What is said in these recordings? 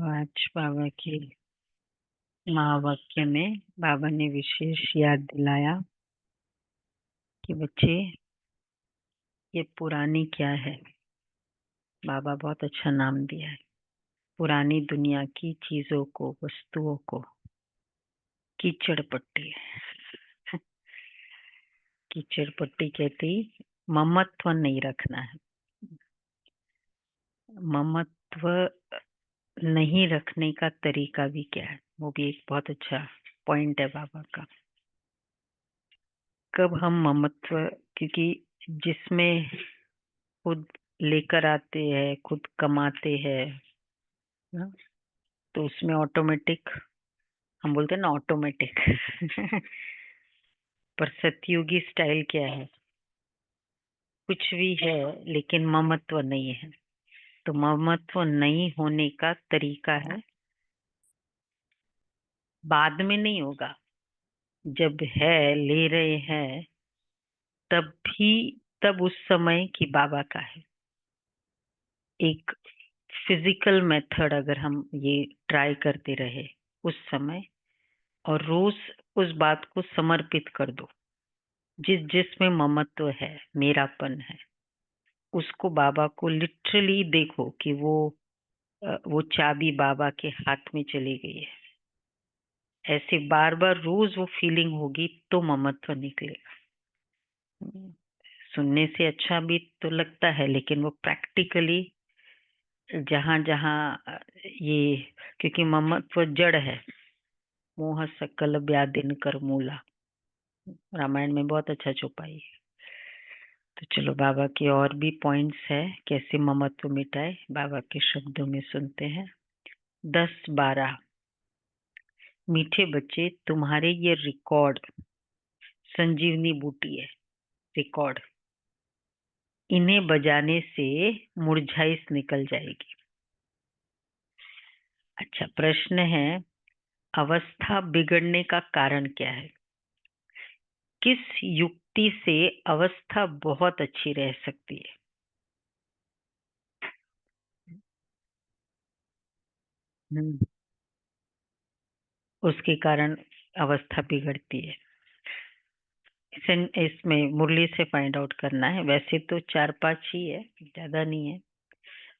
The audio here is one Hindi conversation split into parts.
आज बाबा की महावाक्य में बाबा ने विशेष याद दिलाया कि बच्चे ये पुरानी क्या है। बाबा बहुत अच्छा नाम दिया है। पुरानी दुनिया की चीजों को, वस्तुओं को कीचड़ पट्टी है। कीचड़ पट्टी कहते ही ममत्व नहीं रखना है। ममत्व नहीं रखने का तरीका भी क्या है, वो भी एक बहुत अच्छा पॉइंट है बाबा का। कब हम ममत्व, क्योंकि जिसमें खुद लेकर आते हैं, खुद कमाते हैं ना, तो उसमें ऑटोमेटिक, हम बोलते हैं ना ऑटोमेटिक। पर सतयुगी स्टाइल क्या है, कुछ भी है लेकिन ममत्व नहीं है। तो ममत्व नहीं होने का तरीका है, बाद में नहीं होगा, जब है ले रहे हैं तब भी, तब उस समय की बाबा का है। एक फिजिकल मेथड अगर हम ये ट्राई करते रहे उस समय, और रोज उस बात को समर्पित कर दो, जिसमें ममत्व है, मेरापन है, उसको बाबा को लिटरली देखो कि वो चाबी बाबा के हाथ में चली गई है। ऐसे बार बार रोज वो फीलिंग होगी तो ममत्व निकलेगा। सुनने से अच्छा भी तो लगता है, लेकिन वो प्रैक्टिकली जहां जहां ये, क्योंकि ममत्व जड़ है। मोह सकल व्याधिन कर मूला, रामायण में बहुत अच्छा छुपाई है। तो चलो बाबा के और भी पॉइंट्स है, कैसे ममत्व मिटाए, बाबा के शब्दों में सुनते हैं। 10-12 मीठे बच्चे, तुम्हारे ये रिकॉर्ड संजीवनी बूटी है। रिकॉर्ड, इन्हें बजाने से मुरझाइश निकल जाएगी। अच्छा, प्रश्न है, अवस्था बिगड़ने का कारण क्या है? किस युक्ति से अवस्था बहुत अच्छी रह सकती है? हम्म, उसके कारण अवस्था बिगड़ती है। इसमें मुरली से फाइंड आउट करना है। वैसे तो 4-5 ही है, ज्यादा नहीं है।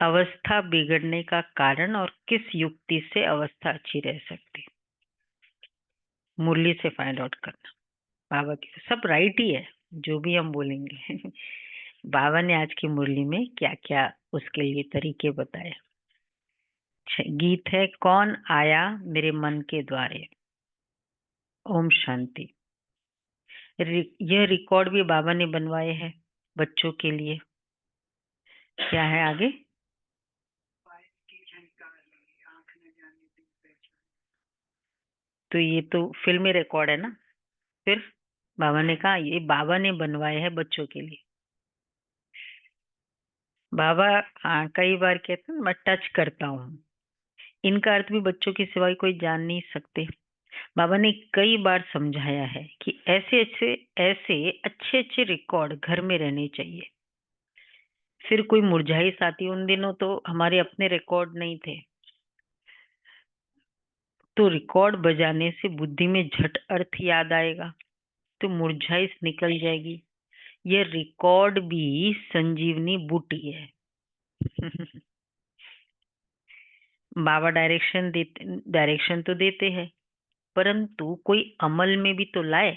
अवस्था बिगड़ने का कारण और किस युक्ति से अवस्था अच्छी रह सकती, मुरली से फाइंड आउट करना। बाबा की सब राइट ही है, जो भी हम बोलेंगे। बाबा ने आज की मुरली में क्या क्या उसके लिए तरीके बताए। गीत है, कौन आया मेरे मन के द्वारे। ओम शांति। यह रिकॉर्ड भी बाबा ने बनवाए हैं बच्चों के लिए। क्या है आगे? तो ये तो फिल्मी रिकॉर्ड है ना। फिर बाबा ने कहा ये बाबा ने बनवाए हैं बच्चों के लिए। बाबा, हाँ, कई बार कहते हैं मैं टच करता हूँ, इनका अर्थ भी बच्चों के सिवाय कोई जान नहीं सकते। बाबा ने कई बार समझाया है कि ऐसे अच्छे अच्छे रिकॉर्ड घर में रहने चाहिए। फिर कोई मुरझाइश आती, उन दिनों तो हमारे अपने रिकॉर्ड नहीं थे, तो रिकॉर्ड बजाने से बुद्धि में झट अर्थ याद आएगा, तो मुरझाइश निकल जाएगी। ये रिकॉर्ड भी संजीवनी बूटी है। बाबा डायरेक्शन तो देते हैं, परंतु कोई अमल में भी तो लाए।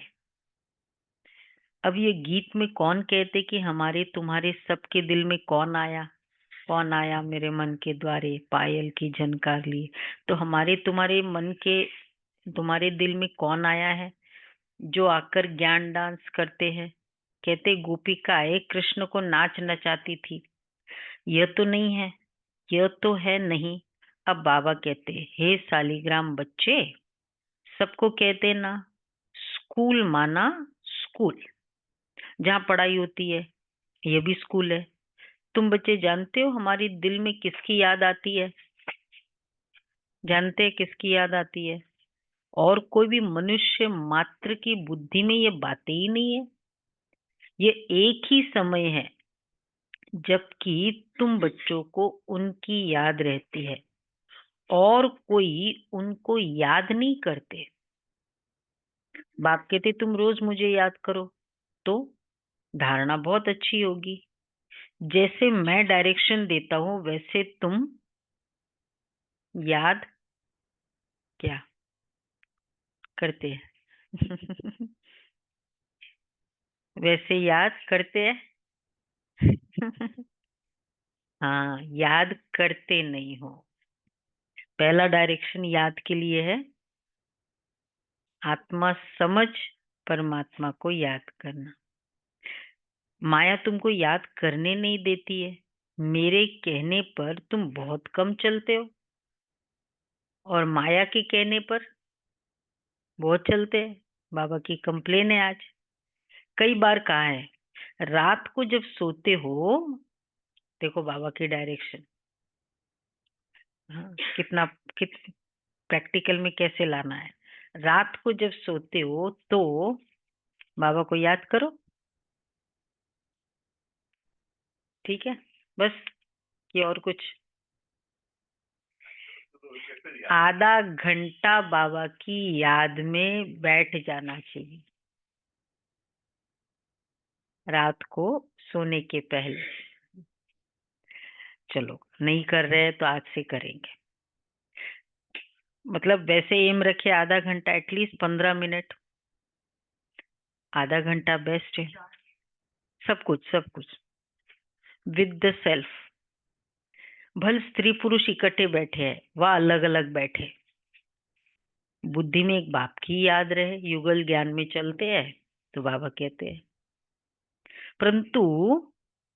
अब ये गीत में कौन कहते कि हमारे तुम्हारे सबके दिल में कौन आया? कौन आया मेरे मन के द्वारे, पायल की झनकार लिए। तो हमारे तुम्हारे मन के, तुम्हारे दिल में कौन आया है जो आकर ज्ञान डांस करते हैं? कहते गोपिकाएं कृष्ण को नाच नचाती थी। यह तो नहीं है, यह तो है नहीं। अब बाबा कहते, हे सालीग्राम बच्चे, सबको कहते ना, स्कूल माना स्कूल, जहाँ पढ़ाई होती है, ये भी स्कूल है। तुम बच्चे जानते हो हमारी दिल में किसकी याद आती है? जानते हैं किसकी याद आती है? और कोई भी मनुष्य मात्र की बुद्धि में ये बातें ही नहीं है। ये एक ही समय है जबकि तुम बच्चों को उनकी याद रहती है, और कोई उनको याद नहीं करते। बाप कहते तुम रोज मुझे याद करो, तो धारणा बहुत अच्छी होगी। जैसे मैं डायरेक्शन देता हूं वैसे तुम याद क्या करते हैं? वैसे याद करते हैं। हाँ, याद करते नहीं हो। पहला डायरेक्शन याद के लिए है, आत्मा समझ परमात्मा को याद करना। माया तुमको याद करने नहीं देती है। मेरे कहने पर तुम बहुत कम चलते हो, और माया के कहने पर बहुत चलते हैं। बाबा की कंप्लेन है आज। कई बार कहा है, रात को जब सोते हो, देखो बाबा की डायरेक्शन, हाँ, कित प्रैक्टिकल में कैसे लाना है। रात को जब सोते हो तो बाबा को याद करो, ठीक है, बस। ये और कुछ, आधा घंटा बाबा की याद में बैठ जाना चाहिए रात को सोने के पहले। चलो, नहीं कर रहे तो आज से करेंगे। मतलब वैसे एम रखे आधा घंटा, एटलीस्ट 15 मिनट। आधा घंटा बेस्ट है। सब कुछ सब कुछ विद द सेल्फ। भल स्त्री पुरुष इकट्ठे बैठे हैं, वह अलग अलग बैठे, बुद्धि में एक बाप की याद रहे, युगल ज्ञान में चलते हैं, तो बाबा कहते हैं। परंतु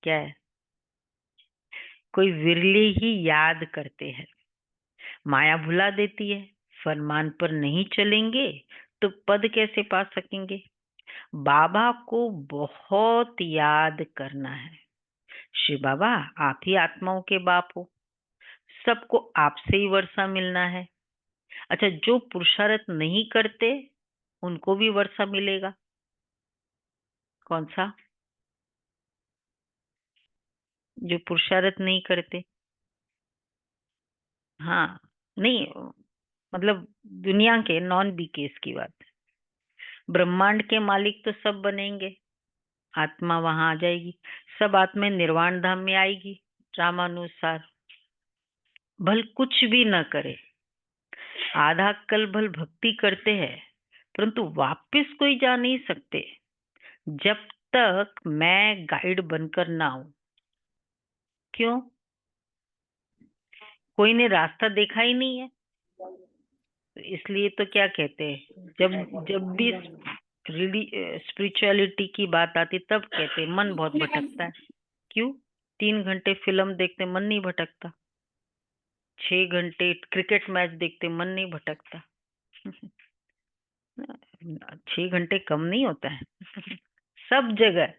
क्या है, कोई विरले ही याद करते हैं। माया भुला देती है। फरमान पर नहीं चलेंगे तो पद कैसे पा सकेंगे। बाबा को बहुत याद करना है। शिव बाबा, आप ही आत्माओं के बाप हो, सबको आपसे ही वर्षा मिलना है। अच्छा, जो पुरुषार्थ नहीं करते उनको भी वर्षा मिलेगा। कौन सा? जो पुरुषार्थ नहीं करते। हाँ, नहीं, मतलब दुनिया के नॉन बी केस की बात। ब्रह्मांड के मालिक तो सब बनेंगे, आत्मा वहां आ जाएगी, सब आत्मा निर्वाण धाम में आएगी रामानुसार। भल कुछ भी न करे, आधा कल भल भक्ति करते हैं, परंतु वापस कोई जा नहीं सकते जब तक मैं गाइड बनकर ना आऊं। क्यों? कोई ने रास्ता देखा ही नहीं है। तो इसलिए तो क्या कहते हैं, जब जब भी स्पिरिचुअलिटी की बात आती तब कहते हैं मन बहुत भटकता है। क्यों? 3 घंटे फिल्म देखते मन नहीं भटकता, 6 घंटे क्रिकेट मैच देखते मन नहीं भटकता। 6 घंटे कम नहीं होता है। सब जगह।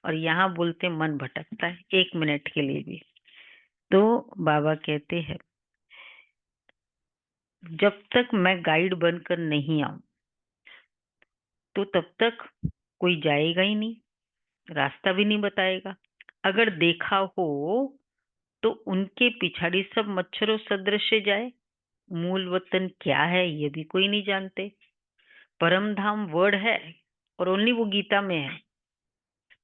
और यहाँ बोलते मन भटकता है 1 मिनट के लिए भी। तो बाबा कहते हैं, जब तक मैं गाइड बनकर नहीं आऊं तो तब तक कोई जाएगा ही नहीं, रास्ता भी नहीं बताएगा। अगर देखा हो तो उनके पिछाड़ी सब मच्छरों सदृश जाए। मूल वतन क्या है ये भी कोई नहीं जानते। परम धाम वर्ड है, और ओनली वो गीता में है,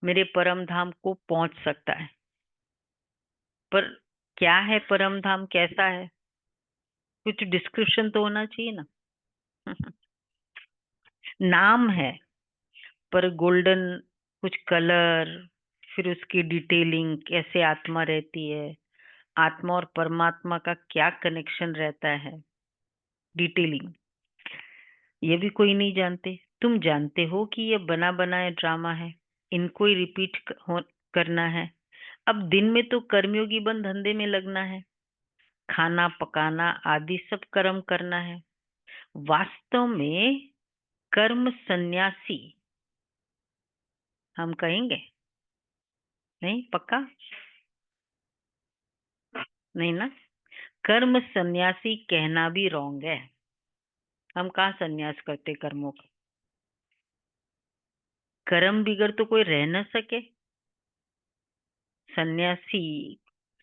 मेरे परम धाम को पहुंच सकता है। पर क्या है परम धाम, कैसा है, कुछ डिस्क्रिप्शन तो होना चाहिए ना। नाम है, पर गोल्डन कुछ कलर, फिर उसकी डिटेलिंग, कैसे आत्मा रहती है, आत्मा और परमात्मा का क्या कनेक्शन रहता है, डिटेलिंग, ये भी कोई नहीं जानते। तुम जानते हो कि ये बना बनाया ड्रामा है, इनको ही रिपीट करना है। अब दिन में तो कर्मयोगी बन धंधे में लगना है, खाना पकाना आदि सब कर्म करना है। वास्तव में कर्म सन्यासी हम कहेंगे नहीं, पक्का नहीं ना। कर्म सन्यासी कहना भी रॉन्ग है। हम कहाँ सन्यास करते कर्मों का। कर्म बिगर तो कोई रह न सके। सन्यासी,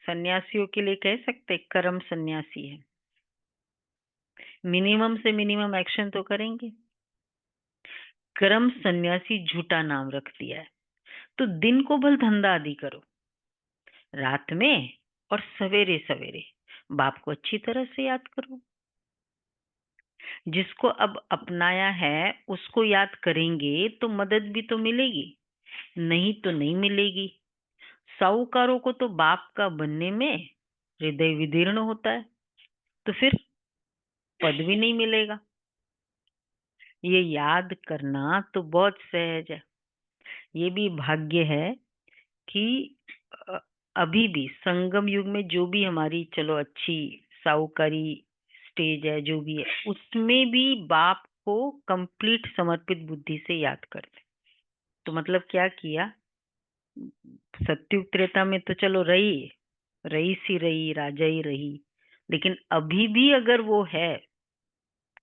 सन्यासियों के लिए कह सकते कर्म सन्यासी है। मिनिमम से मिनिमम एक्शन तो करेंगे। कर्म सन्यासी झूठा नाम रख दिया है। तो दिन को भल धंधा आदि करो, रात में और सवेरे सवेरे बाप को अच्छी तरह से याद करो। जिसको अब अपनाया है उसको याद करेंगे तो मदद भी तो मिलेगी, नहीं तो नहीं मिलेगी। साहूकारों को तो बाप का बनने में हृदय विदीर्ण होता है, तो फिर पद भी नहीं मिलेगा। ये याद करना तो बहुत सहज है। ये भी भाग्य है कि अ, अभी भी संगम युग में जो भी हमारी चलो अच्छी साहूकारी स्टेज है, जो भी है, उसमें भी बाप को कंप्लीट समर्पित बुद्धि से याद करते। तो मतलब क्या किया, सत्युग त्रेता में तो चलो रही, रईस ही रही, राजा ही रही, लेकिन अभी भी अगर वो है,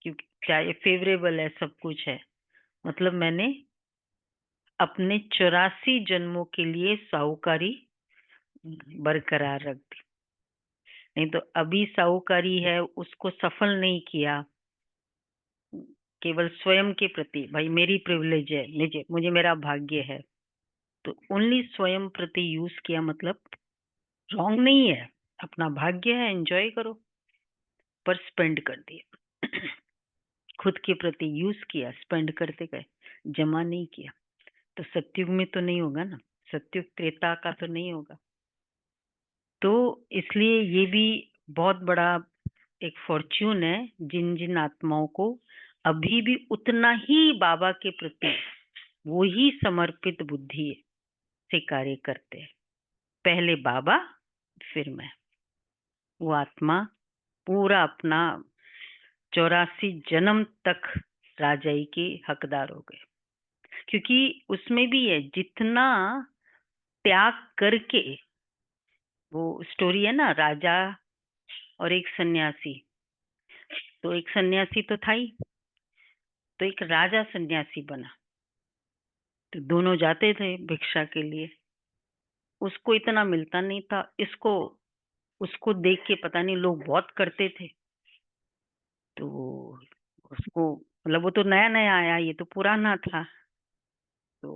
क्योंकि चाहे फेवरेबल है, सब कुछ है, मतलब मैंने अपने 84 जन्मों के लिए साहूकारी बरकरार रख दी। नहीं तो अभी साहूकारी है उसको सफल नहीं किया, केवल स्वयं के प्रति, भाई मेरी प्रिविलेज है, मुझे मुझे मेरा भाग्य है, तो ओनली स्वयं प्रति यूज किया, मतलब रॉन्ग नहीं है, अपना भाग्य है, एंजॉय करो, पर स्पेंड कर दिया। खुद के प्रति यूज किया, स्पेंड करते गए, जमा नहीं किया। तो सत्युग में तो नहीं होगा ना, सत्युग त्रेता का तो नहीं होगा। तो इसलिए ये भी बहुत बड़ा एक फॉर्च्यून है, जिन जिन आत्माओं को अभी भी उतना ही बाबा के प्रति वो ही समर्पित बुद्धि से कार्य करते हैं। पहले बाबा फिर मैं, वो आत्मा पूरा अपना 84 जन्म तक राजाई के हकदार हो गए। क्योंकि उसमें भी है, जितना त्याग करके, वो स्टोरी है ना, राजा और एक सन्यासी। तो एक सन्यासी तो था ही, तो एक राजा सन्यासी बना। तो दोनों जाते थे भिक्षा के लिए, उसको इतना मिलता नहीं था, इसको उसको देख के पता नहीं लोग बहुत करते थे। तो उसको, मतलब वो तो नया नया आया, ये तो पुराना था, तो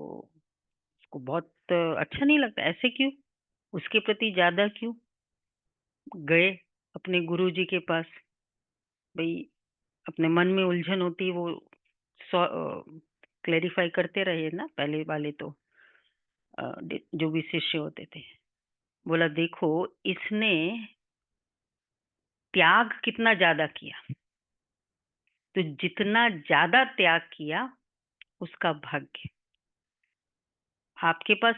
उसको बहुत अच्छा नहीं लगता, ऐसे क्यों, उसके प्रति ज्यादा क्यों। गए अपने गुरुजी के पास, भाई अपने मन में उलझन होती, वो क्लेरिफाई करते रहे ना पहले वाले तो, जो भी शिष्य होते थे। बोला देखो, इसने त्याग कितना ज्यादा किया, तो जितना ज्यादा त्याग किया उसका भाग्य। आपके पास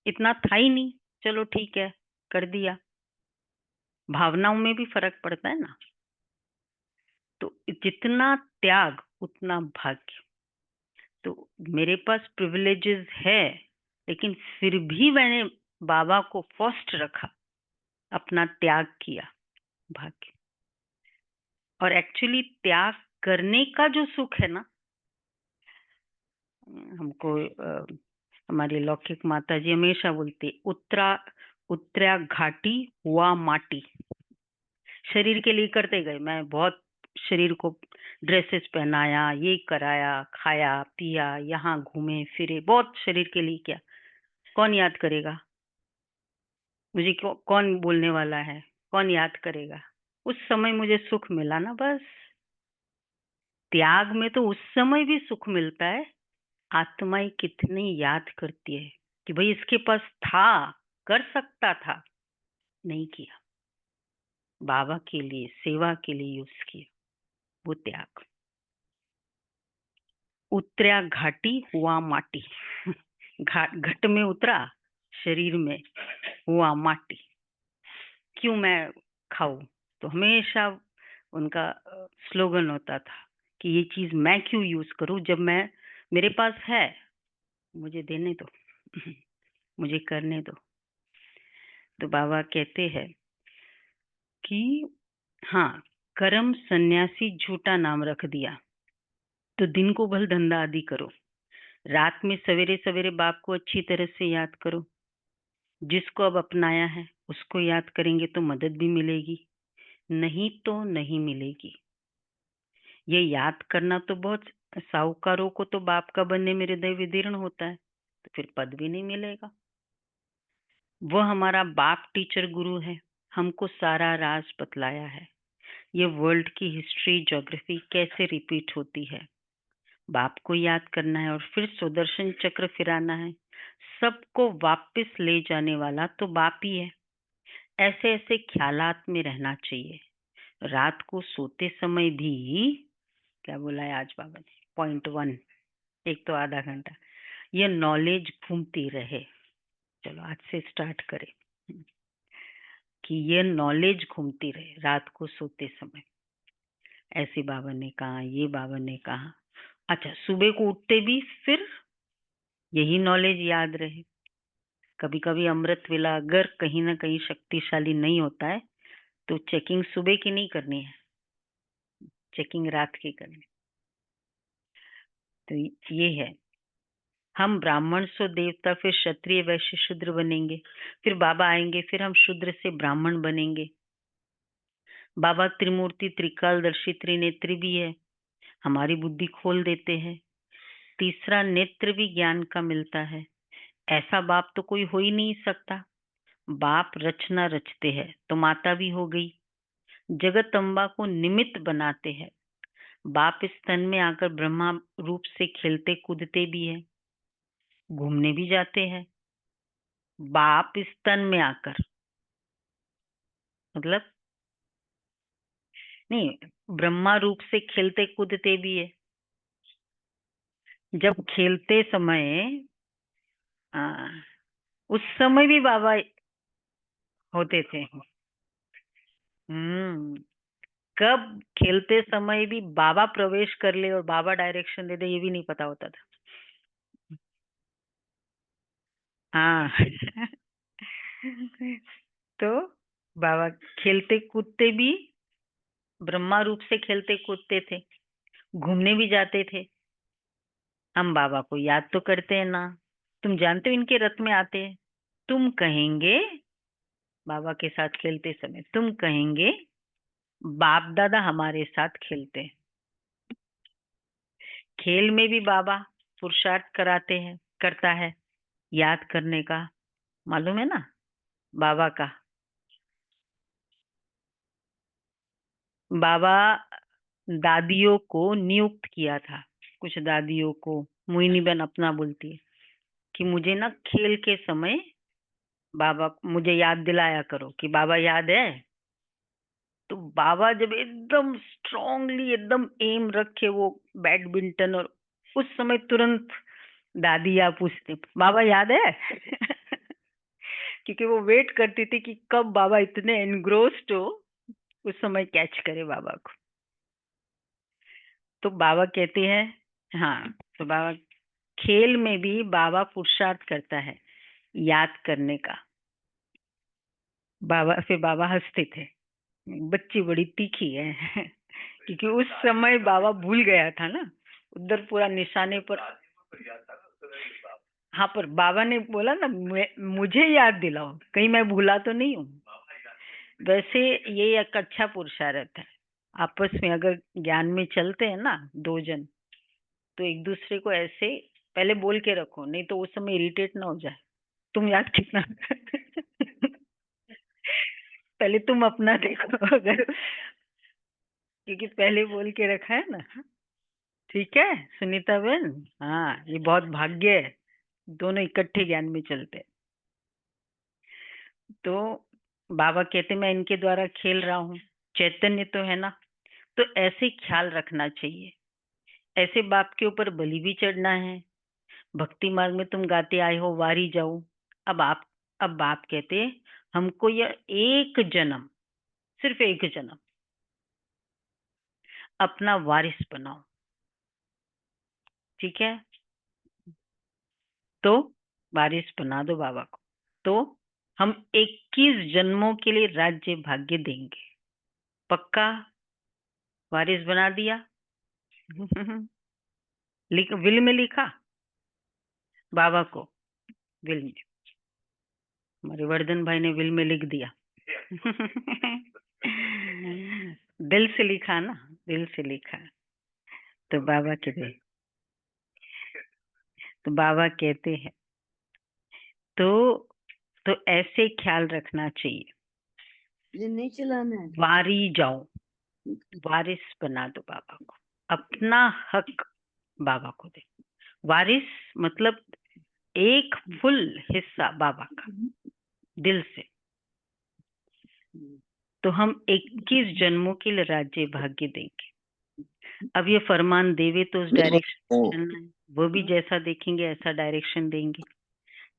इतना था ही नहीं, चलो ठीक है, कर दिया। भावनाओं में भी फर्क पड़ता है ना, तो जितना त्याग उतना भाग्य। तो मेरे पास प्रिविलेजेस है, लेकिन फिर भी मैंने बाबा को फर्स्ट रखा, अपना त्याग किया, भाग्य। और एक्चुअली त्याग करने का जो सुख है ना, हमको हमारी लौकिक माता जी हमेशा बोलती, उतरा घाटी हुआ माटी। शरीर के लिए करते गए, मैं बहुत शरीर को ड्रेसेस पहनाया, ये कराया, खाया पिया, यहाँ घूमे फिरे, बहुत शरीर के लिए किया। कौन याद करेगा मुझे, कौन बोलने वाला है, कौन याद करेगा। उस समय मुझे सुख मिला ना, बस। त्याग में तो उस समय भी सुख मिलता है, आत्माएं कितनी याद करती है कि भाई इसके पास था, कर सकता था, नहीं किया, बाबा के लिए सेवा के लिए यूज किया, वो त्याग। उतरा घाटी हुआ माटी। घट में उतरा, शरीर में हुआ माटी। क्यों मैं खाऊं, तो हमेशा उनका स्लोगन होता था कि ये चीज मैं क्यों यूज करूं, जब मैं, मेरे पास है, मुझे देने दो। मुझे करने दो। तो बाबा कहते हैं कि हाँ, कर्म सन्यासी झूठा नाम रख दिया, तो दिन को भल धंधा आदि करो, रात में सवेरे सवेरे बाप को अच्छी तरह से याद करो। जिसको अब अपनाया है उसको याद करेंगे तो मदद भी मिलेगी, नहीं तो नहीं मिलेगी। ये याद करना तो बहुत, साहूकारों को तो बाप का बनने में हृदय विदीर्ण होता है, तो फिर पद भी नहीं मिलेगा। वो हमारा बाप टीचर गुरु है, हमको सारा राज बतलाया है, ये वर्ल्ड की हिस्ट्री ज्योग्राफी कैसे रिपीट होती है। बाप को याद करना है और फिर सुदर्शन चक्र फिराना है। सबको वापस ले जाने वाला तो बाप ही है। ऐसे ऐसे ख्यालात में रहना चाहिए। रात को सोते समय भी, क्या बोला है आज बाबा ने, .1, एक तो आधा घंटा, ये नॉलेज घूमती रहे। चलो आज से स्टार्ट करें कि ये नॉलेज घूमती रहे रात को सोते समय। ऐसे बाबा ने कहा, ये बाबा ने कहा। अच्छा, सुबह को उठते भी फिर यही नॉलेज याद रहे। कभी कभी अमृत वेला अगर कहीं ना कहीं शक्तिशाली नहीं होता है तो चेकिंग सुबह की नहीं करनी है, चेकिंग रात की करनी। तो ये है, हम ब्राह्मण सो देवता, फिर क्षत्रिय वैश्य शूद्र बनेंगे, फिर बाबा आएंगे, फिर हम शूद्र से ब्राह्मण बनेंगे। बाबा त्रिमूर्ति त्रिकालदर्शी त्रिनेत्री भी है, हमारी बुद्धि खोल देते हैं। तीसरा नेत्र भी ज्ञान का मिलता है। ऐसा बाप तो कोई हो ही नहीं सकता। बाप रचना रचते हैं तो माता भी हो गई। जगत अम्बा को निमित्त बनाते हैं। बाप इस तन में आकर ब्रह्मा रूप से खेलते कूदते भी है, घूमने भी जाते हैं। बाप इस तन में आकर, मतलब नहीं, ब्रह्मा रूप से खेलते कूदते भी है। जब खेलते समय, आ, उस समय भी बाबा होते थे। हम्म। कब खेलते समय भी बाबा प्रवेश कर ले और बाबा डायरेक्शन दे दे, ये भी नहीं पता होता था। हाँ तो बाबा खेलते कूदते भी, ब्रह्मा रूप से खेलते कूदते थे, घूमने भी जाते थे। हम बाबा को याद तो करते हैं ना। तुम जानते हो इनके रथ में आते हैं, तुम कहेंगे, बाबा के साथ खेलते समय तुम कहेंगे बाप दादा हमारे साथ खेलते हैं। खेल में भी बाबा पुरुषार्थ कराते हैं, करता है याद करने का, मालूम है ना बाबा का। बाबा दादियों को नियुक्त किया था, कुछ दादियों को, मोहिनी बहन अपना बोलती है कि मुझे ना खेल के समय बाबा मुझे याद दिलाया करो कि बाबा याद है। तो बाबा जब एकदम स्ट्रांगली एकदम एम रखे वो बैडमिंटन, और उस समय तुरंत दादी या पूछते बाबा याद है क्योंकि वो वेट करती थी कि कब बाबा इतने एनग्रोस्ड हो उस समय कैच करे बाबा को। तो बाबा कहते हैं, हाँ, तो बाबा खेल में भी बाबा पुरुषार्थ करता है याद करने का। बाबा फिर बाबा हंसते थे, बच्ची बड़ी तीखी है क्योंकि उस समय बाबा भूल गया था ना, उधर पूरा निशाने पर। हाँ, पर बाबा ने बोला ना, मुझे याद दिलाओ, कहीं मैं भूला तो नहीं हूँ। वैसे ये एक अच्छा पुरुषार्थ है। आपस में अगर ज्ञान में चलते हैं ना दो जन, तो एक दूसरे को ऐसे पहले बोल के रखो, नहीं तो उस समय इरिटेट ना हो जाए। तुम याद कितना पहले तुम अपना देखो अगर, क्योंकि पहले बोल के रखा है ना। ठीक है सुनीता बहन, हाँ ये बहुत भाग्य है, दोनों इकट्ठे ज्ञान में चलते हैं। तो बाबा कहते मैं इनके द्वारा खेल रहा हूँ, चैतन्य तो है ना, तो ऐसे ख्याल रखना चाहिए। ऐसे बाप के ऊपर बलि भी चढ़ना है। भक्ति मार्ग में तुम गाते आए हो वारी जाओ। अब बाप कहते हमको यह एक जन्म, सिर्फ एक जन्म अपना वारिस बनाओ। ठीक है, तो वारिस बना दो बाबा को, तो हम 21 जन्मों के लिए राज्य भाग्य देंगे। पक्का? वारिस बना दिया विल में लिखा बाबा को, विल में, हमारे वर्धन भाई ने विल में लिख दिया दिल से लिखा ना, दिल से लिखा। तो बाबा कहते हैं तो ऐसे ख्याल रखना चाहिए, ये नहीं चलाना है। वारी जाओ, वारिस बना दो बाबा को, अपना हक बाबा को दे। वारिस मतलब एक फुल हिस्सा बाबा का दिल से। तो हम 21 जन्मों के लिए राज्य भाग्य देंगे। अब ये फरमान देवे तो उस डायरेक्शन में चलना है, वो भी जैसा देखेंगे ऐसा डायरेक्शन देंगे।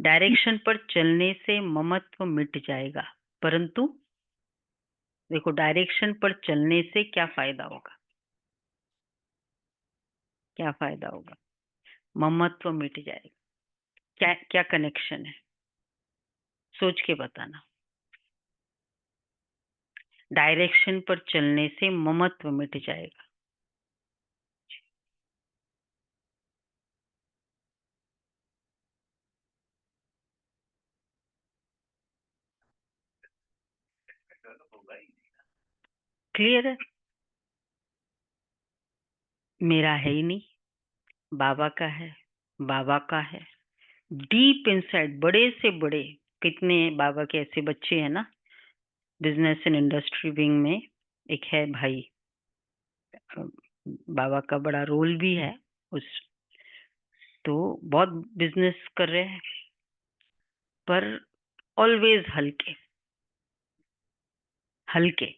डायरेक्शन पर चलने से ममत्व मिट जाएगा, परंतु देखो डायरेक्शन पर चलने से क्या फायदा होगा, क्या फायदा होगा? ममत्व मिट जाएगा। क्या क्या कनेक्शन है, सोच के बताना। डायरेक्शन पर चलने से ममत्व मिट जाएगा। क्लियर है? मेरा है ही नहीं, बाबा का है, बाबा का है। डीप इनसाइड बड़े से बड़े कितने बाबा के ऐसे बच्चे हैं ना, बिजनेस एंड इंडस्ट्री विंग में एक है भाई, बाबा का बड़ा रोल भी है उस, तो बहुत बिजनेस कर रहे हैं, पर ऑलवेज हल्के हल्के।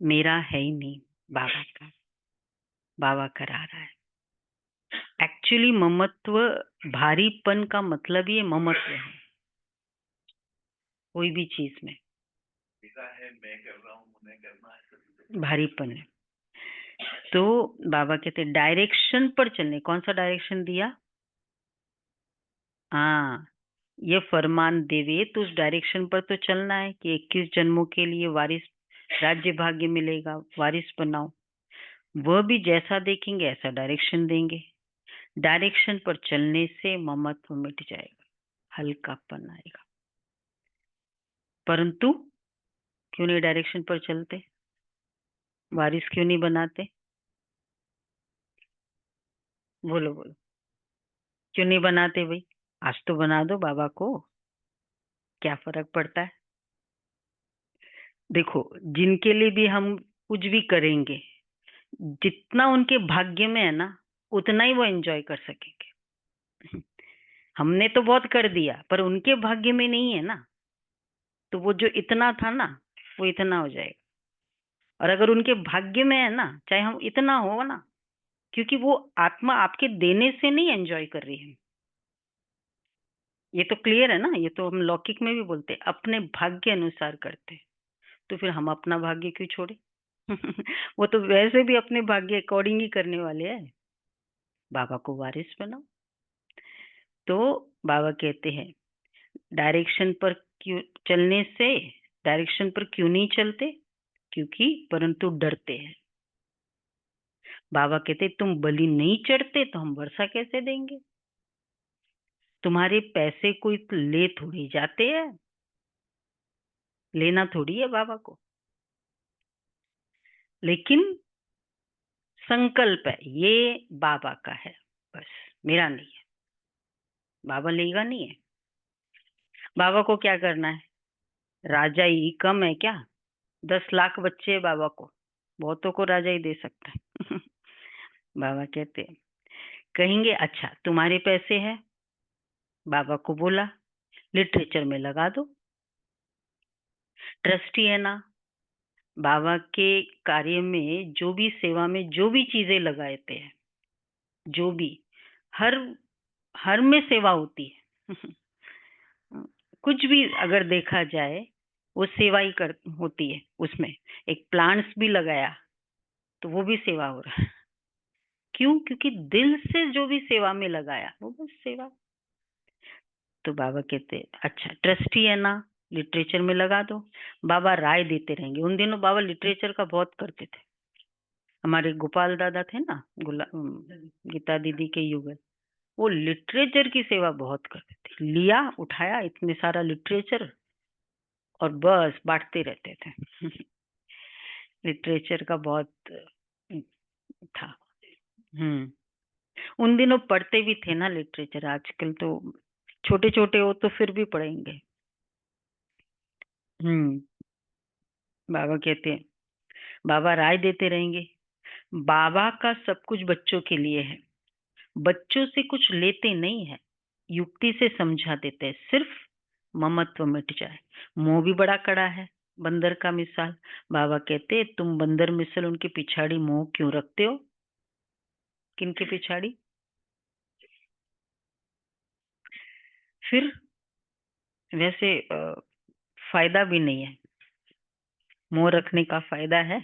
मेरा है ही नहीं, बाबा का, बाबा करा रहा है। एक्चुअली ममत्व, भारीपन का मतलब ये ममत्व है, कोई भी चीज में मैं कर रहा हूँ, मैं करना है, भारीपन है। तो बाबा कहते डायरेक्शन पर चलने, कौन सा डायरेक्शन दिया? हाँ, ये फरमान देवे तो उस डायरेक्शन पर तो चलना है कि 21 जन्मों के लिए वारिस राज्य भाग्य मिलेगा, वारिस बनाओ। वह भी जैसा देखेंगे ऐसा डायरेक्शन देंगे। डायरेक्शन पर चलने से ममत्व मिट जाएगा, हल्कापन आएगा। परंतु क्यों नहीं डायरेक्शन पर चलते, वारिस क्यों नहीं बनाते? बोलो बोलो, क्यों नहीं बनाते भाई? आज तो बना दो बाबा को, क्या फर्क पड़ता है? देखो जिनके लिए भी हम कुछ भी करेंगे, जितना उनके भाग्य में है ना उतना ही वो एंजॉय कर सकेंगे। हमने तो बहुत कर दिया पर उनके भाग्य में नहीं है ना, तो वो जो इतना था ना वो इतना हो जाएगा। और अगर उनके भाग्य में है ना, चाहे हम इतना हो ना, क्योंकि वो आत्मा आपके देने से नहीं एंजॉय कर रही है। ये तो क्लियर है ना, ये तो हम लौकिक में भी बोलते हैं, अपने भाग्य अनुसार करते हैं। तो फिर हम अपना भाग्य क्यों छोड़े? वो तो वैसे भी अपने भाग्य अकॉर्डिंग ही करने वाले हैं। बाबा को वारिस बनाओ। तो बाबा कहते हैं डायरेक्शन पर क्यों चलने से, डायरेक्शन पर क्यों नहीं चलते? क्योंकि परंतु डरते हैं। बाबा कहते तुम बलि नहीं चढ़ते तो हम वर्षा कैसे देंगे? तुम्हारे पैसे कोई ले थोड़ी जाते हैं, लेना थोड़ी है बाबा को, लेकिन संकल्प है ये बाबा का है, बस मेरा नहीं है। बाबा लेगा नहीं है। बाबा को क्या करना है? राजा ही कम है क्या? 10 लाख बच्चे हैं बाबा को, बहुतों को राजा ही दे सकता है। बाबा कहते हैं, कहेंगे अच्छा तुम्हारे पैसे हैं, बाबा को बोला लिटरेचर में लगा दो। ट्रस्टी है ना, बाबा के कार्य में जो भी सेवा में जो भी चीजें लगाते हैं, जो भी हर हर में सेवा होती है। कुछ भी अगर देखा जाए वो सेवा ही कर होती है उसमें। एक प्लांट्स भी लगाया तो वो भी सेवा हो रहा है। क्यों? क्योंकि दिल से जो भी सेवा में लगाया वो बस सेवा। तो बाबा कहते अच्छा ट्रस्टी है ना, लिटरेचर में लगा दो। बाबा राय देते रहेंगे। उन दिनों बाबा लिटरेचर का बहुत करते थे। हमारे गोपाल दादा थे ना, गीता दीदी के युगल, वो लिटरेचर की सेवा बहुत करते थे। लिया उठाया इतने सारा लिटरेचर और बस बांटते रहते थे। लिटरेचर का बहुत था। उन दिनों पढ़ते भी थे ना लिटरेचर, आजकल तो छोटे छोटे हो तो फिर भी पढ़ेंगे। हम्म बाबा कहते हैं, बाबा राय देते रहेंगे, बाबा का सब कुछ बच्चों के लिए है, बच्चों से कुछ लेते नहीं है, युक्ति से समझा देते हैं, सिर्फ ममत्व मिट जाए। मुंह भी बड़ा कड़ा है, बंदर का मिसाल। बाबा कहते हैं, तुम बंदर मिसल उनके पिछाड़ी मुंह क्यों रखते हो? किनके पिछाड़ी? फिर वैसे फायदा भी नहीं है, मुंह रखने का फायदा है?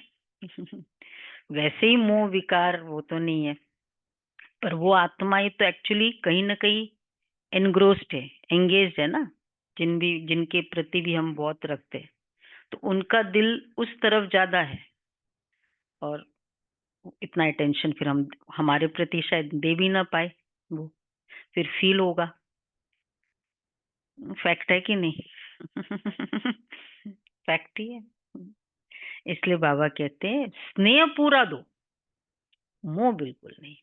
वैसे ही मोह विकार वो तो नहीं है, पर वो आत्माएं तो एक्चुअली कहीं ना कहीं एनग्रोस्ड है, एंगेज है ना, जिनके प्रति भी हम बहुत रखते हैं, तो उनका दिल उस तरफ ज्यादा है, और इतना अटेंशन फिर हम हमारे प्रति शायद दे भी ना पाए, वो फिर फील होगा। फैक्ट है कि नहीं? फैक्ट ही है। इसलिए बाबा कहते हैं, स्नेह पूरा दो, मोह बिल्कुल नहीं।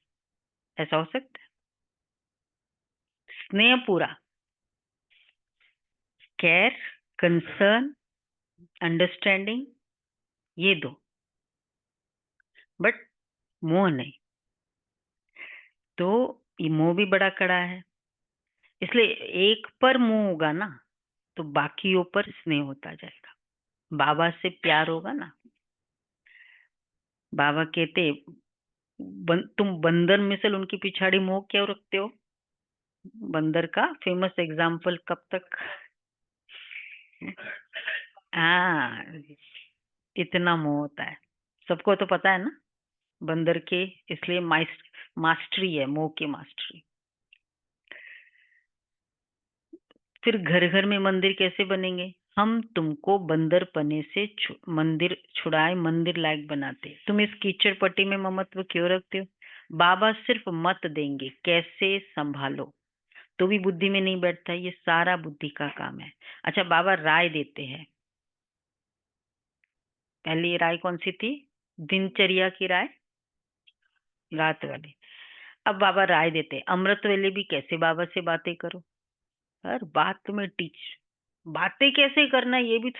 ऐसा हो सकता है? स्नेह पूरा, केयर, कंसर्न, अंडरस्टैंडिंग, ये दो, बट मोह नहीं। तो ये मोह भी बड़ा कड़ा है, इसलिए एक पर मोह होगा ना, तो बाकियों पर स्नेह होता जाएगा। बाबा से प्यार होगा ना, बाबा कहते, तुम बंदर मिसल उनकी पिछाड़ी मोह क्यों रखते हो? बंदर का फेमस एग्जाम्पल कब तक? हाँ, इतना मोह होता है, सबको तो पता है ना बंदर के, इसलिए मास्टरी है, मोह की मास्टरी। फिर घर घर में मंदिर कैसे बनेंगे? हम तुमको बंदर पने से मंदिर छुड़ाए, मंदिर लायक बनाते, तुम इस कीचड़ पट्टी में ममत्व क्यों रखते हो? बाबा सिर्फ मत देंगे, कैसे संभालो, तो भी बुद्धि में नहीं बैठता, ये सारा बुद्धि का काम है। अच्छा, बाबा राय देते हैं। पहली राय कौन सी थी? दिनचर्या की राय, रात वाली। अब बाबा राय देते हैं, अमृत वेले भी कैसे बाबा से बातें करो, हर बात तुम्हें टीच, बातें कैसे करना ये भी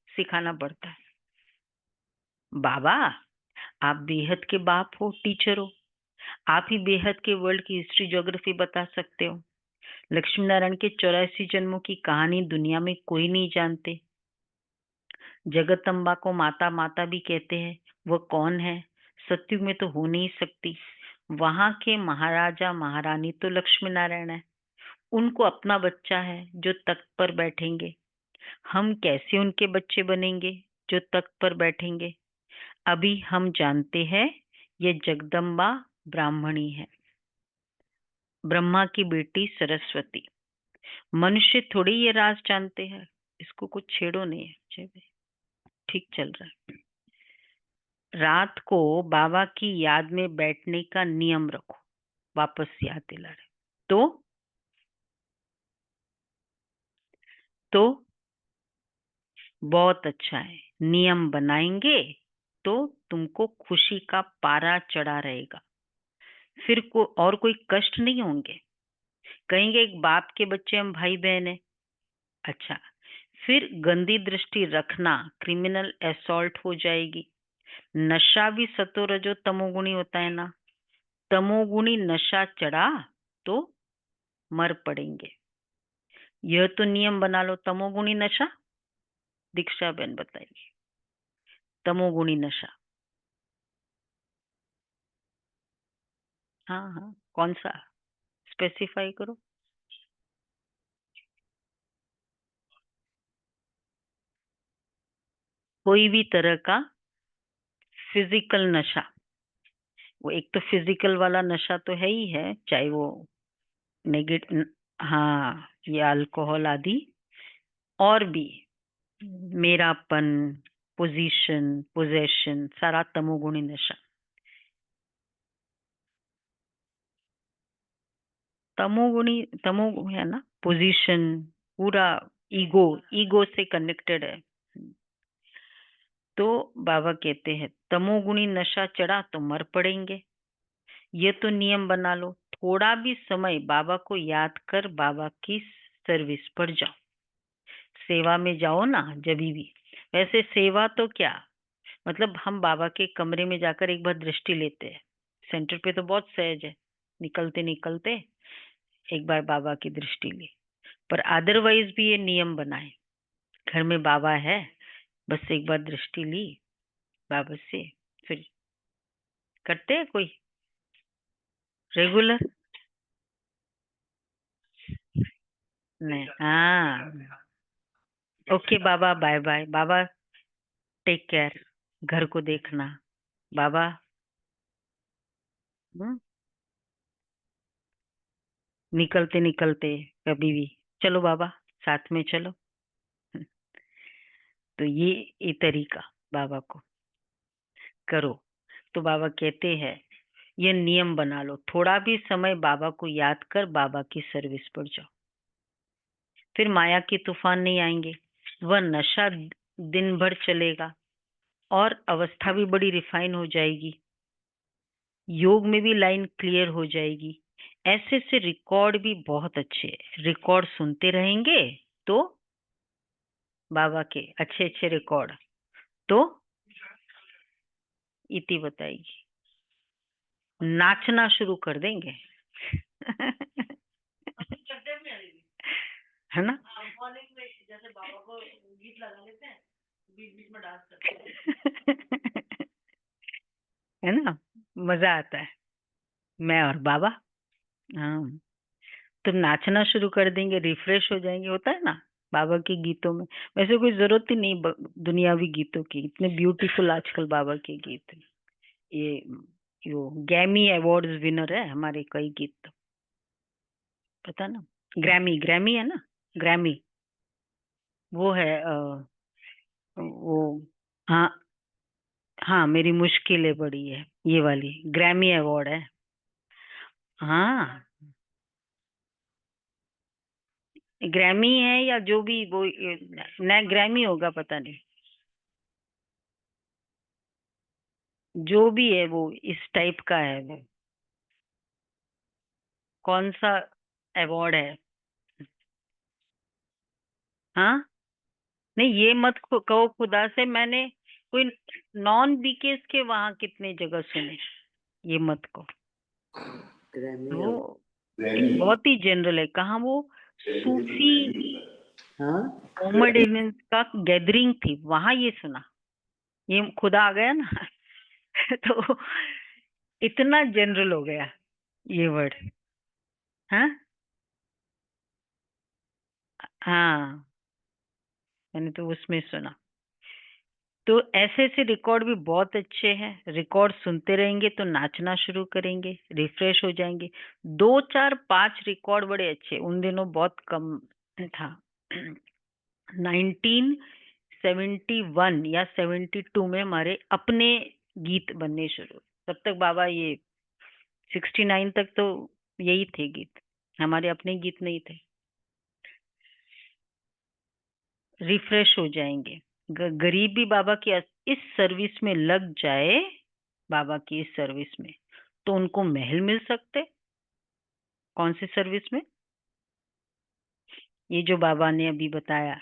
सिखाना पड़ता है। बाबा, आप बेहद के बाप हो, टीचर हो, आप ही बेहद के वर्ल्ड की हिस्ट्री ज्योग्राफी बता सकते हो। लक्ष्मी नारायण के 84 जन्मों की कहानी दुनिया में कोई नहीं जानते। जगदम्बा को माता माता भी कहते हैं, वह कौन है? सतयुग में तो हो नहीं सकती। वहां के महाराजा महारानी तो लक्ष्मी नारायण है, उनको अपना बच्चा है जो तख्त पर बैठेंगे। हम कैसे उनके बच्चे बनेंगे जो तख्त पर बैठेंगे? अभी हम जानते हैं ये जगदम्बा ब्राह्मणी है, ब्रह्मा की बेटी सरस्वती। मनुष्य थोड़ी ये राज जानते हैं, इसको कुछ छेड़ो नहीं है। भाई ठीक चल रहा है। रात को बाबा की याद में बैठने का नियम रखो, वापस याद दिला रहे। तो बहुत अच्छा है, नियम बनाएंगे तो तुमको खुशी का पारा चढ़ा रहेगा, फिर और कोई कष्ट नहीं होंगे। कहेंगे एक बाप के बच्चे हम भाई बहन है, अच्छा, फिर गंदी दृष्टि रखना क्रिमिनल असॉल्ट हो जाएगी। नशा भी सतो रजो तमोगुणी होता है ना, तमोगुणी नशा चढ़ा तो मर पड़ेंगे। यह तो नियम बना लो, तमोगुणी नशा। दीक्षा बहन बताइए, तमोगुणी नशा। हाँ हाँ, कौन सा? स्पेसिफाई करो। कोई भी तरह का फिजिकल नशा, वो एक तो फिजिकल वाला नशा तो है ही है, चाहे वो नेगेटिव, हाँ, ये अल्कोहल आदि, और भी मेरापन, पोजीशन, पोजेशन, सारा तमोगुणी नशा। तमोगुणी, तमो है ना, पोजीशन, पूरा ईगो, ईगो से कनेक्टेड है। तो बाबा कहते हैं तमोगुणी नशा चढ़ा तो मर पड़ेंगे। ये तो नियम बना लो, थोड़ा भी समय बाबा को याद कर बाबा की सर्विस पर जाओ। सेवा में जाओ ना जब भी। वैसे सेवा तो क्या, मतलब हम बाबा के कमरे में जाकर एक बार दृष्टि लेते हैं, सेंटर पे तो बहुत सहज है, निकलते निकलते एक बार बाबा की दृष्टि ली। पर अदरवाइज भी ये नियम बनाए, घर में बाबा है, बस एक बार दृष्टि ली बाबा से, फिर करते हैं कोई रेगुलर। नहीं, हाँ, ओके बाबा, बाय बाय बाबा, टेक केयर, घर को देखना बाबा। हम्म, निकलते निकलते कभी भी चलो बाबा, साथ में चलो। हम्म, तो ये तरीका बाबा को करो। तो बाबा कहते हैं ये नियम बना लो, थोड़ा भी समय बाबा को याद कर बाबा की सर्विस पर जाओ, फिर माया के तूफान नहीं आएंगे। वह नशा दिन भर चलेगा और अवस्था भी बड़ी रिफाइन हो जाएगी, योग में भी लाइन क्लियर हो जाएगी। ऐसे से रिकॉर्ड भी बहुत अच्छे हैं, रिकॉर्ड सुनते रहेंगे तो बाबा के अच्छे अच्छे रिकॉर्ड, तो इति बताएगी, नाचना शुरू कर देंगे। है ना? जैसे बाबा को गीत लगा लेते हैं, बीच बीच में डांस करते हैं। है ना? मजा आता है, मैं और बाबा। हाँ, तो नाचना शुरू कर देंगे, रिफ्रेश हो जाएंगे, होता है ना बाबा के गीतों में। वैसे कोई जरूरत ही नहीं दुनियावी गीतों की, इतने ब्यूटीफुल आजकल बाबा के गीत। ये यो ग्रैमी अवार्ड्स विनर है हमारे कई गीत तो, पता ना? ग्रैमी, ग्रैमी है ना, ग्रैमी वो है वो। हाँ, हाँ, मेरी मुश्किलें बड़ी है, ये वाली ग्रैमी अवार्ड है। हाँ, ग्रैमी है या जो भी वो न ग्रैमी होगा, पता नहीं, जो भी है वो इस टाइप का है वो। कौन सा अवार्ड है? हाँ, नहीं ये मत कहो खुदा से, मैंने कोई नॉन बीकेस के वहां कितने जगह सुने, ये मत कहो। ग्रैमी वो ग्रैमी बहुत ही जनरल है, कहाँ वो सूफी हाँ मोमेडियंस का गैदरिंग थी, वहां ये सुना, ये खुदा आ गया ना। तो इतना जनरल हो गया ये वर्ड। हाँ, हाँ, मैंने तो उसमें सुना। तो ऐसे ऐसे रिकॉर्ड भी बहुत अच्छे हैं, रिकॉर्ड सुनते रहेंगे तो नाचना शुरू करेंगे, रिफ्रेश हो जाएंगे। 2 4 5 रिकॉर्ड बड़े अच्छे, उन दिनों बहुत कम था। 1971 या 72 में हमारे अपने गीत बनने शुरू, तब तक बाबा ये 69 तक तो यही थे गीत, हमारे अपने गीत नहीं थे। रिफ्रेश हो जाएंगे, गरीब भी बाबा की इस सर्विस में लग जाए, बाबा की इस सर्विस में, तो उनको महल मिल सकते। कौन सी सर्विस में? ये जो बाबा ने अभी बताया,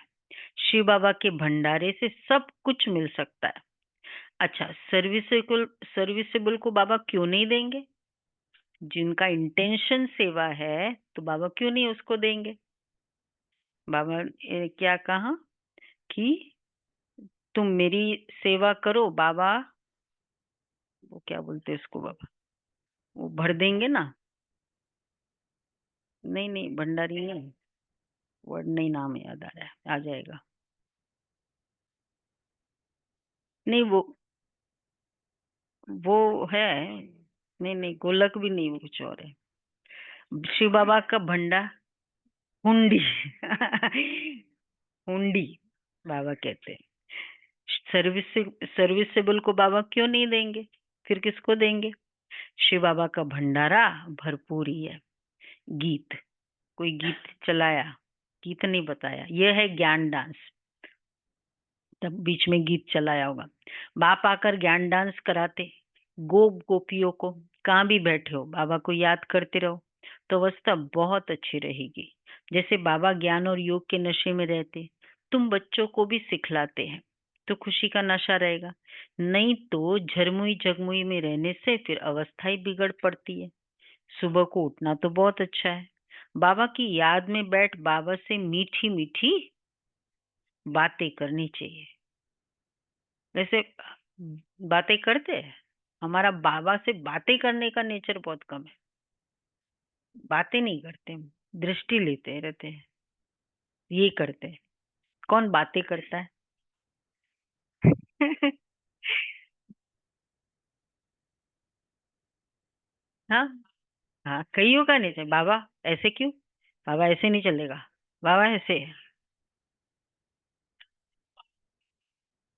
शिव बाबा के भंडारे से सब कुछ मिल सकता है। अच्छा, सर्विसेबल को बाबा क्यों नहीं देंगे? जिनका इंटेंशन सेवा है तो बाबा क्यों नहीं उसको देंगे? बाबा ने क्या कहा कि तुम मेरी सेवा करो बाबा, वो क्या बोलते हैं उसको बाबा, वो भर देंगे ना। नहीं नहीं, भंडारी नहीं, वर्ड नहीं, नाम याद आ रहा है, आ जाएगा। नहीं वो है, नहीं नहीं, गोलक भी नहीं, वो कुछ और है। शिव बाबा का भंडार, हुंडी। हुंडी बाबा कहते हैं। सर्विस सर्विसेबल को बाबा क्यों नहीं देंगे, फिर किसको देंगे? शिव बाबा का भंडारा भरपूर ही है। गीत, कोई गीत चलाया, गीत नहीं बताया, यह है ज्ञान डांस, तब बीच में गीत चलाया होगा। बाप आकर ज्ञान डांस कराते, गोपियों को, कहाँ भी बैठे हो बाबा को याद करते रहो तो अवस्था बहुत अच्छी रहेगी। जैसे बाबा ज्ञान और योग के नशे में रहते, तुम बच्चों को भी सिखलाते हैं, तो खुशी का नशा रहेगा। नहीं तो झरमुई झगमुई में रहने से फिर अवस्था ही बिगड़ पड़ती है। सुबह को उठना तो बहुत अच्छा है, बाबा की याद में बैठ बाबा से मीठी मीठी बातें करनी चाहिए। वैसे बातें करते हैं, हमारा बाबा से बातें करने का नेचर बहुत कम है। बातें नहीं करते हम, दृष्टि लेते रहते हैं, ये करते हैं। कौन बातें करता है? हाँ हाँ, कईयों का नेचर, बाबा ऐसे क्यों, बाबा ऐसे नहीं चलेगा, बाबा ऐसे है।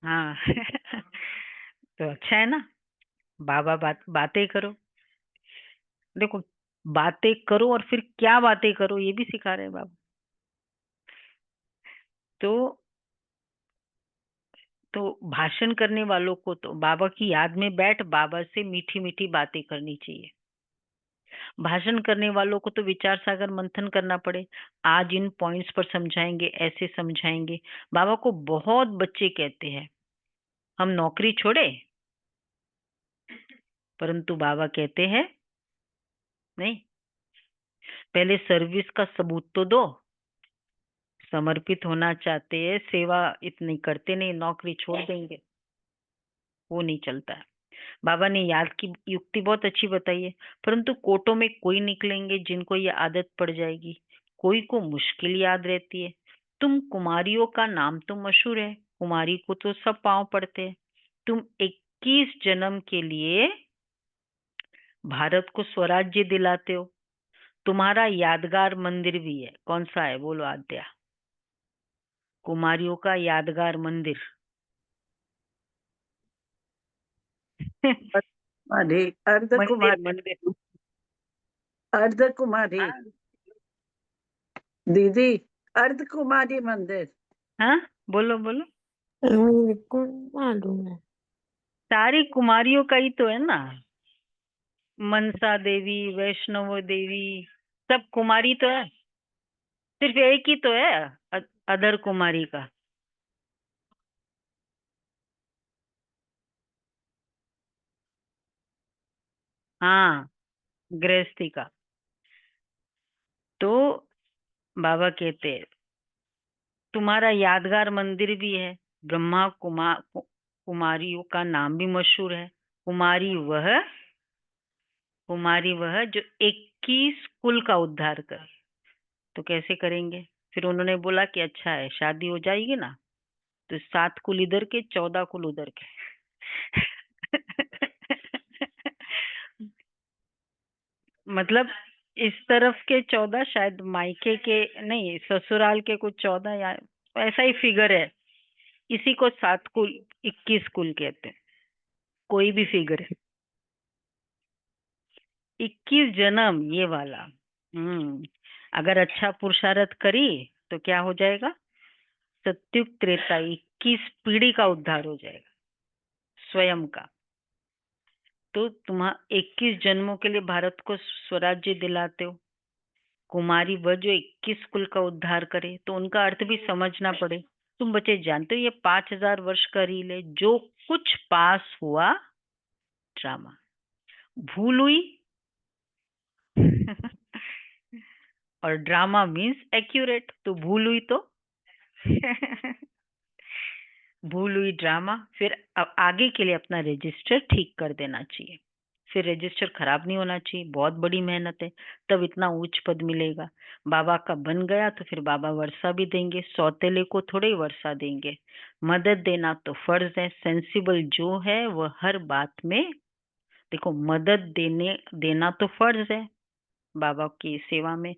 हाँ। तो अच्छा है ना, बातें करो। देखो, बातें करो और फिर क्या बातें करो ये भी सिखा रहे हैं बाबा। तो तो भाषण करने वालों को तो बाबा की याद में बैठ बाबा से मीठी मीठी बातें करनी चाहिए। भाषण करने वालों को तो विचार सागर मंथन करना पड़े, आज इन पॉइंट्स पर समझाएंगे, ऐसे समझाएंगे। बाबा को बहुत बच्चे कहते हैं हम नौकरी छोड़े, परंतु बाबा कहते हैं नहीं, पहले सर्विस का सबूत तो दो। समर्पित होना चाहते हैं, सेवा इतनी करते नहीं, नौकरी छोड़ देंगे, वो नहीं चलता है। बाबा ने याद की युक्ति बहुत अच्छी बताई है, परंतु कोटों में कोई निकलेंगे जिनको ये आदत पड़ जाएगी, कोई को मुश्किल याद रहती है। तुम कुमारियों का नाम तो मशहूर है, कुमारी को तो सब पांव पड़ते हैं। तुम 21 जन्म के लिए भारत को स्वराज्य दिलाते हो। तुम्हारा यादगार मंदिर भी है, कौन सा है बोलो आद्या? कुमारियों का यादगार मंदिर। कुमारी, अर्ध मंदिर कुमारी, मंदिर। अर्ध कुमारी हाँ दीदी, अर्ध कुमारी मंदिर। हाँ, बोलो बोलो। बिल्कुल मालूम है। सारी कुमारियों का ही तो है ना, मनसा देवी, वैष्णव देवी, सब कुमारी तो है। सिर्फ एक ही तो है अदर कुमारी का। हाँ, गृहस्थी का। तो बाबा कहते हैं तुम्हारा यादगार मंदिर भी है। ब्रह्मा कुमारियों का नाम भी मशहूर है। कुमारी वह जो 21 कुल का उद्धार करे। तो कैसे करेंगे? फिर उन्होंने बोला कि अच्छा है, शादी हो जाएगी ना तो 7 कुल इधर के, 14 कुल उधर के। मतलब इस तरफ के 14, शायद मायके के नहीं, ससुराल के कुछ 14 या ऐसा ही फिगर है। इसी को 7 कुल 21 कुल कहते हैं। कोई भी फिगर है, 21 जन्म ये वाला। अगर अच्छा पुरुषार्थ करी तो क्या हो जाएगा? सत्युग त्रेता 21 पीढ़ी का उद्धार हो जाएगा, स्वयं का। तो तुम 21 जन्मों के लिए भारत को स्वराज्य दिलाते हो। कुमारी वह जो 21 कुल का उद्धार करे, तो उनका अर्थ भी समझना पड़े। तुम बच्चे जानते हो ये 5000 वर्ष का रील है, जो कुछ पास हुआ ड्रामा, भूल हुई। और ड्रामा मीन्स एक्यूरेट, तो भूल हुई तो भूल हुई ड्रामा। फिर अब आगे के लिए अपना रजिस्टर ठीक कर देना चाहिए। फिर रजिस्टर खराब नहीं होना चाहिए, बहुत बड़ी मेहनत है, तब इतना उच्च पद मिलेगा। बाबा का बन गया तो फिर बाबा वर्षा भी देंगे, सौतेले को थोड़े ही वर्षा देंगे। मदद देना तो फर्ज है। सेंसिबल जो है वह हर बात में, देखो मदद देना तो फर्ज है बाबा की सेवा में।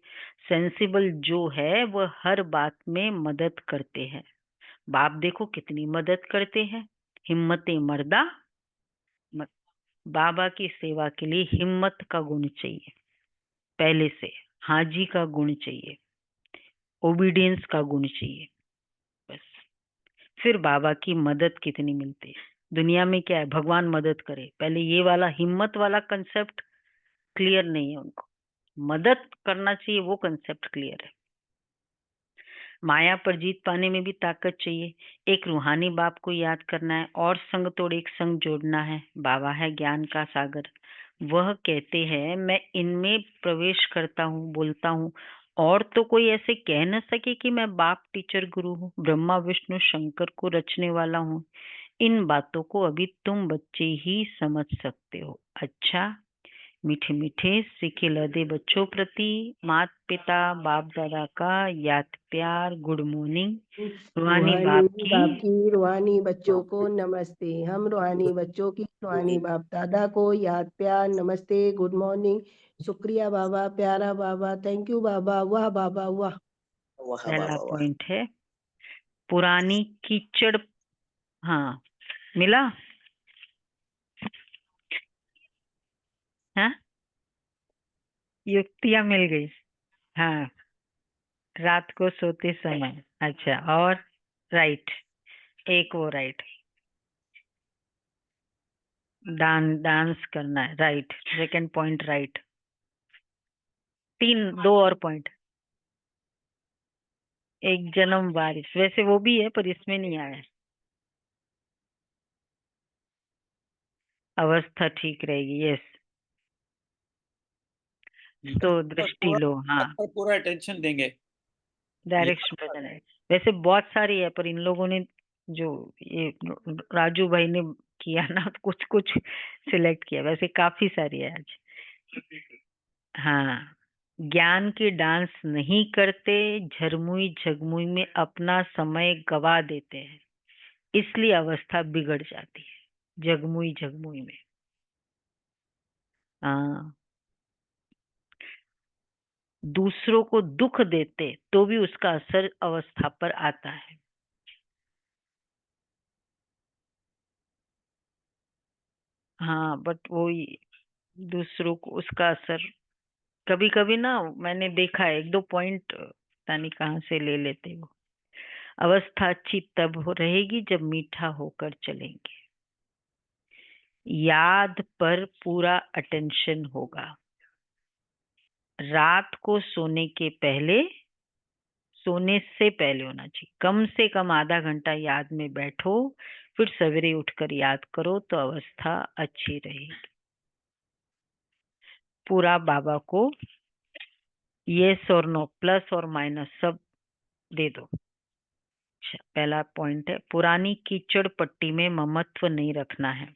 सेंसिबल जो है वह हर बात में मदद करते हैं। बाप देखो कितनी मदद करते हैं। हिम्मते मर्दा। बाबा की सेवा के लिए हिम्मत का गुण चाहिए पहले से, हाजी का गुण चाहिए, ओबीडियंस का गुण चाहिए। बस फिर बाबा की मदद कितनी मिलती है। दुनिया में क्या है, भगवान मदद करे, पहले ये वाला हिम्मत वाला कंसेप्ट क्लियर नहीं है उनको, मदद करना चाहिए वो कंसेप्ट क्लियर है। माया पर जीत पाने में भी ताकत चाहिए, एक रूहानी बाप को याद करना है और संग तोड़ एक संग जोड़ना है। बाबा है ज्ञान का सागर, वह कहते हैं मैं इनमें प्रवेश करता हूँ, बोलता हूँ, और तो कोई ऐसे कह न सके कि मैं बाप टीचर गुरु हूँ, ब्रह्मा विष्णु शंकर को रचने वाला हूँ। इन बातों को अभी तुम बच्चे ही समझ सकते हो। अच्छा, मीठे मीठे सीखे लदे बच्चों प्रति मात पिता बाप दादा का याद प्यार, गुड मॉर्निंग। रूहानी बाप की रूहानी बच्चों को नमस्ते। हम रूहानी बच्चों की रूहानी बाप दादा को याद प्यार नमस्ते, गुड मॉर्निंग। शुक्रिया बाबा, प्यारा बाबा, थैंक यू बाबा, वाह बाबा वाह। पहला पॉइंट है पुरानी कीचड़, हाँ मिला, हाँ युक्तियां मिल गई, हाँ रात को सोते समय। अच्छा, और राइट, एक वो राइट, डांस करना है, राइट, सेकंड पॉइंट राइट, दो और पॉइंट, एक जन्म बारिश, वैसे वो भी है पर इसमें नहीं आया। अवस्था ठीक रहेगी, यस, तो दृष्टि लो, हाँ पूरा अटेंशन देंगे, डायरेक्शन बदल है। वैसे बहुत सारी है पर इन लोगों ने जो ये राजू भाई ने किया ना, कुछ कुछ सिलेक्ट किया, वैसे काफी सारी है आज। हाँ, ज्ञान की डांस नहीं करते, झरमुई झगमुई में अपना समय गवा देते हैं, इसलिए अवस्था बिगड़ जाती है जगमुई झगमुई में। हाँ, दूसरों को दुख देते तो भी उसका असर अवस्था पर आता है। हाँ बट वो दूसरों को उसका असर कभी कभी ना, मैंने देखा है, एक दो पॉइंट पता नहीं कहाँ से ले लेते वो। अवस्था अच्छी तब हो रहेगी जब मीठा होकर चलेंगे, याद पर पूरा अटेंशन होगा, रात को सोने से पहले होना चाहिए, कम से कम आधा घंटा याद में बैठो, फिर सवेरे उठकर याद करो तो अवस्था अच्छी रहेगी। पूरा बाबा को यस और नो, प्लस और माइनस सब दे दो। अच्छा, पहला पॉइंट है पुरानी कीचड़ पट्टी में ममत्व नहीं रखना है,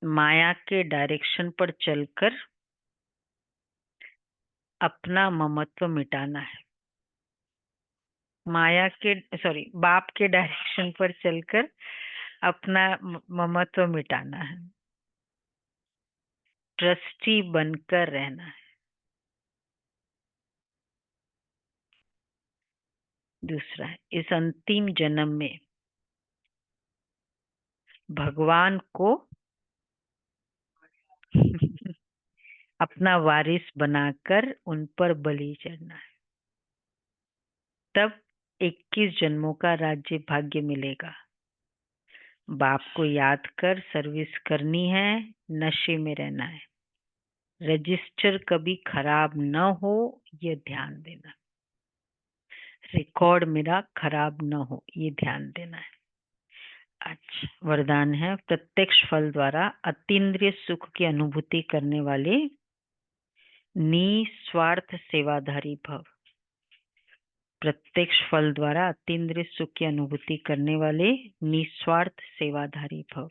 माया के डायरेक्शन पर चलकर अपना ममत्व मिटाना है, बाप के डायरेक्शन पर चलकर अपना ममत्व मिटाना है, ट्रस्टी बनकर रहना है। दूसरा है इस अंतिम जन्म में भगवान को अपना वारिस बनाकर उन पर बलि चढ़ना है, तब 21 जन्मों का राज्य भाग्य मिलेगा। बाप को याद कर सर्विस करनी है, नशे में रहना है, रजिस्टर कभी खराब न हो ये ध्यान देना, रिकॉर्ड मेरा खराब न हो ये ध्यान देना है। अच्छा, वरदान है प्रत्यक्ष फल द्वारा अतीन्द्रिय सुख की अनुभूति करने वाले निस्वार्थ सेवाधारी भव। प्रत्यक्ष फल द्वारा अतीन्द्रिय सुख की अनुभूति करने वाले निस्वार्थ सेवाधारी भव।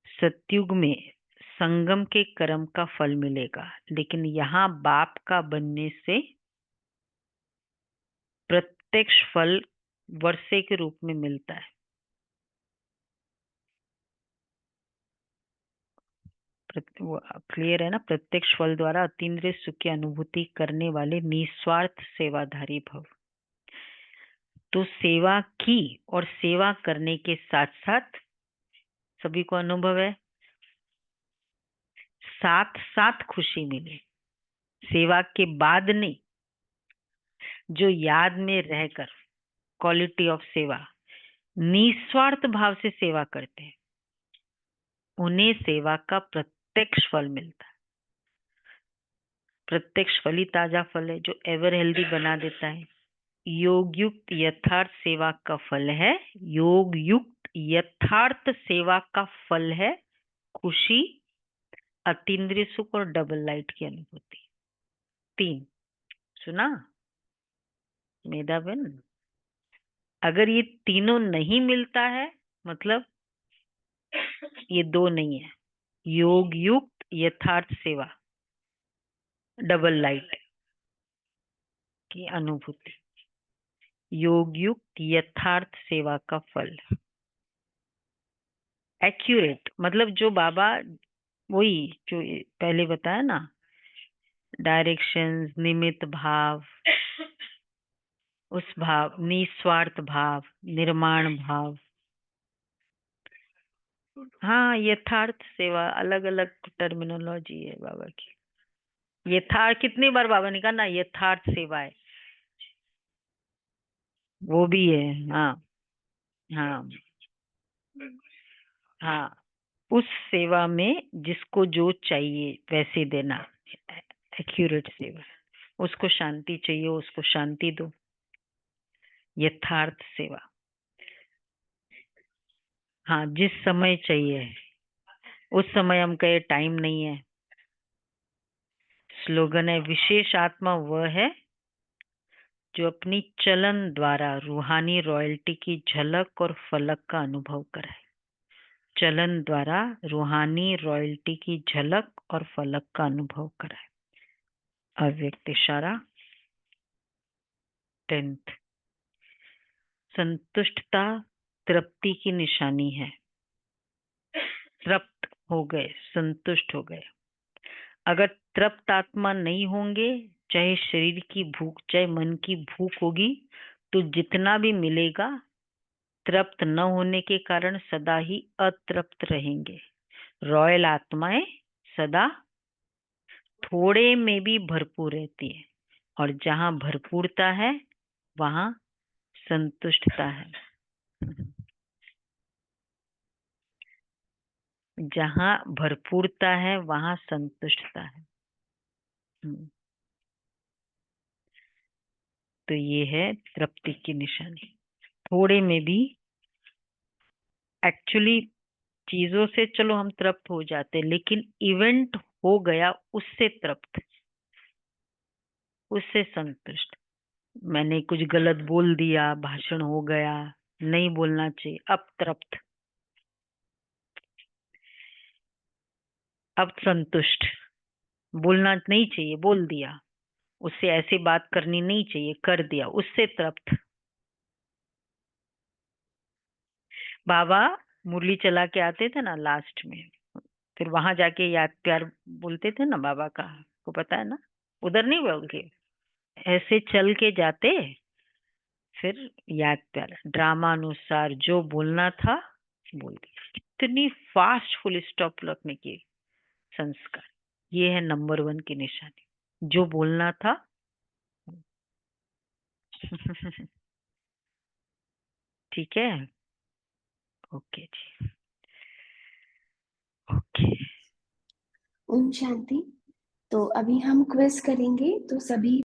सतयुग में संगम के कर्म का फल मिलेगा, लेकिन यहाँ बाप का बनने से प्रत्यक्ष फल वर्षे के रूप में मिलता है। क्लियर है ना? प्रत्यक्ष फल द्वारा अतीन्द्रिय सुख की अनुभूति करने वाले निस्वार्थ सेवाधारी भव। तो सेवा की और सेवा करने के साथ साथ सभी को अनुभव है, साथ साथ खुशी मिले, सेवा के बाद नहीं, जो याद में रहकर क्वालिटी ऑफ सेवा, निस्वार्थ भाव से सेवा करते हैं, उन्हें सेवा का प्रत्यक्ष फल मिलता है। प्रत्यक्ष फल ही ताजा फल है जो एवर हेल्दी बना देता है। योग युक्त यथार्थ सेवा का फल है, योग युक्त यथार्थ सेवा का फल है खुशी, अतीन्द्रिय सुख और डबल लाइट की अनुभूति। 3 सुना मेधा बहन? अगर ये तीनों नहीं मिलता है मतलब ये 2 नहीं है। योग युक्त यथार्थ सेवा, डबल लाइट की अनुभूति, योग युक्त यथार्थ सेवा का फल। एक्यूरेट मतलब जो बाबा वही जो पहले बताया ना, डायरेक्शंस, निमित्त भाव, उस भाव, निस्वार्थ भाव, निर्माण भाव। हाँ, यथार्थ सेवा अलग अलग टर्मिनोलॉजी है बाबा की। यथार्थ कितनी बार बाबा ने कहा ना, यथार्थ सेवा है, वो भी है। हाँ हाँ हाँ, उस सेवा में जिसको जो चाहिए वैसे देना, एक्यूरेट सेवा। उसको शांति चाहिए, उसको शांति दो, यथार्थ सेवा। हाँ, जिस समय चाहिए, उस समय हम कहे टाइम नहीं है। स्लोगन है, विशेष आत्मा वह है जो अपनी चलन द्वारा रूहानी रॉयल्टी की झलक और फलक का अनुभव कराए। चलन द्वारा रूहानी रॉयल्टी की झलक और फलक का अनुभव कराए। अव्यक्त इशारा 10th, संतुष्टता तृप्ति की निशानी है। तृप्त हो गए, संतुष्ट हो गए। अगर तृप्त आत्मा नहीं होंगे, चाहे शरीर की भूख चाहे मन की भूख होगी, तो जितना भी मिलेगा तृप्त न होने के कारण सदा ही अतृप्त रहेंगे। रॉयल आत्माएं सदा थोड़े में भी भरपूर रहती है, और जहां भरपूरता है वहां संतुष्टता है। जहां भरपूरता है वहां संतुष्टता है। तो ये है तृप्ति की निशानी। थोड़े में भी एक्चुअली चीजों से चलो हम तृप्त हो जाते, लेकिन इवेंट हो गया उससे तृप्त, उससे संतुष्ट। मैंने कुछ गलत बोल दिया, भाषण हो गया, नहीं बोलना चाहिए, अब तृप्त, अब संतुष्ट। बोलना नहीं चाहिए, बोल दिया, उससे ऐसी बात करनी नहीं चाहिए, कर दिया, उससे तृप्त। बाबा मुरली चला के आते थे ना लास्ट में, फिर वहां जाके याद प्यार बोलते थे ना बाबा का, को पता है ना, उधर नहीं बोल के ऐसे चल के जाते, फिर याद प्यार ड्रामा अनुसार जो बोलना था बोल दिया। कितनी फास्ट फुल स्टॉप लगने की संस्कार। ये है नंबर 1 की निशानी, जो बोलना था। ठीक है, ओके जी, ओके। ओम शांति। तो अभी हम क्विज करेंगे, तो सभी